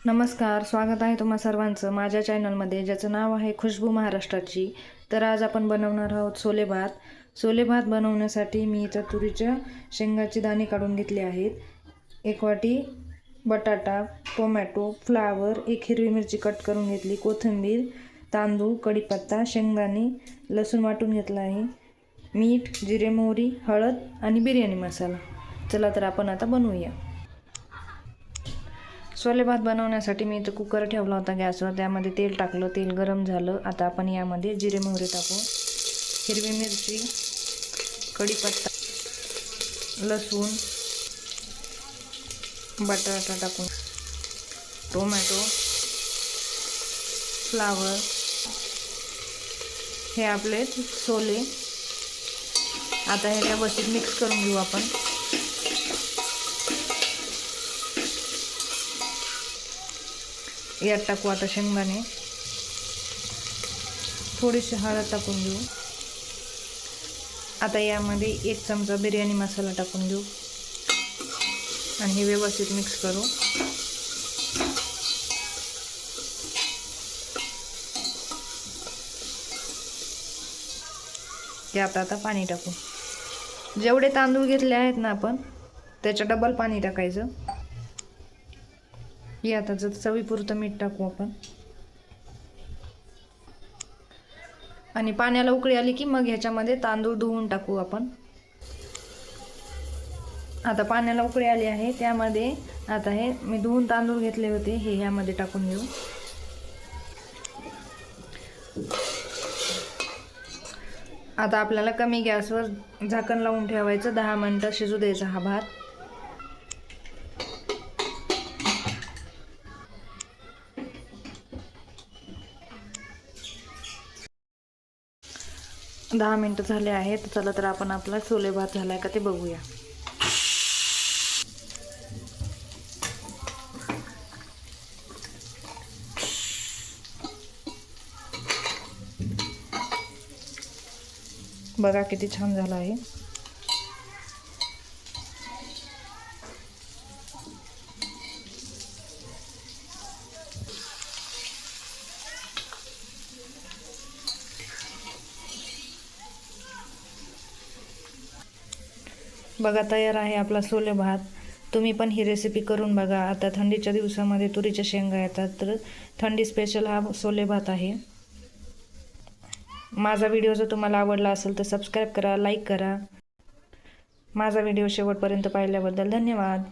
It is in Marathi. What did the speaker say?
नमस्कार, स्वागत आहे तुम्हा सर्वांचं माझ्या चॅनलमध्ये, ज्याचं नाव आहे खुशबू महाराष्ट्राची। तर आज आपण बनवणार आहोत छोले भात। छोले भात बनवण्यासाठी मी इथं तुरीच्या शेंगाची दाणे काढून घेतले आहेत। 1 वाटी बटाटा, टोमॅटो, फ्लावर, 1 हिरवी मिरची कट करून घेतली, कोथिंबीर, तांदूळ, कढीपत्ता, शेंगदाणे, लसूण वाटून घेतला आहे, मीठ, जिरे, मोहरी, हळद आणि बिर्याणी मसाला। चला तर आपण आता बनवूया। छोले भात बनवण्यासाठी मी इथं कुकर ठेवला होता गॅसवर, त्यामध्ये तेल टाकलं, तेल गरम झालं। आता आपण यामध्ये जिरे मोहरी टाकू, हिरवी मिरची, कढीपत्ता, लसूण, बटाटा टाकून, टोमॅटो, फ्लावर, हे आपले छोले। आता हे व्यवस्थित मिक्स करून घेऊ आपण। यात टाकू आता शेंगदाणे, थोडीशी हळद टाकून घेऊ। आता यामध्ये 1 चमचा बिर्याणी मसाला टाकून घेऊ आणि हे व्यवस्थित मिक्स करू। यात आता पाणी टाकू। जेवढे तांदूळ घेतले आहेत ना आपण, त्याच्या डबल पाणी टाकायचं। यात आता चवीपुरतं मीठ टाकू आपण आणि पाण्याला उकळी आली की मग ह्याच्यामध्ये तांदूळ धुवून टाकू आपण। आता पाण्याला उकळी आली आहे, त्यामध्ये आता हे मी धुवून तांदूळ घेतले होते, हे ह्यामध्ये टाकून घेऊ। आता आपल्याला कमी गॅसवर झाकण लावून ठेवायचं, 10 मिनिटं शिजू द्यायचा हा भात। 10 मिनिटं झाले आहेत। चला तर आपण आपला छोले भात झालाय का ते बघूया। बघा किती छान झाला आहे। बघा तयार आहे आपला छोले भात। तुम्ही पण ही रेसिपी करून बघा। आता थंडीच्या दिवसामध्ये तुरीच्या शेंगा येतात, तर थंडी स्पेशल हा छोले भात आहे। माझा व्हिडिओ जर तुम्हाला आवडला असेल तर सबस्क्राईब करा, लाईक करा। माझा व्हिडिओ शेवटपर्यंत पाहिल्याबद्दल धन्यवाद।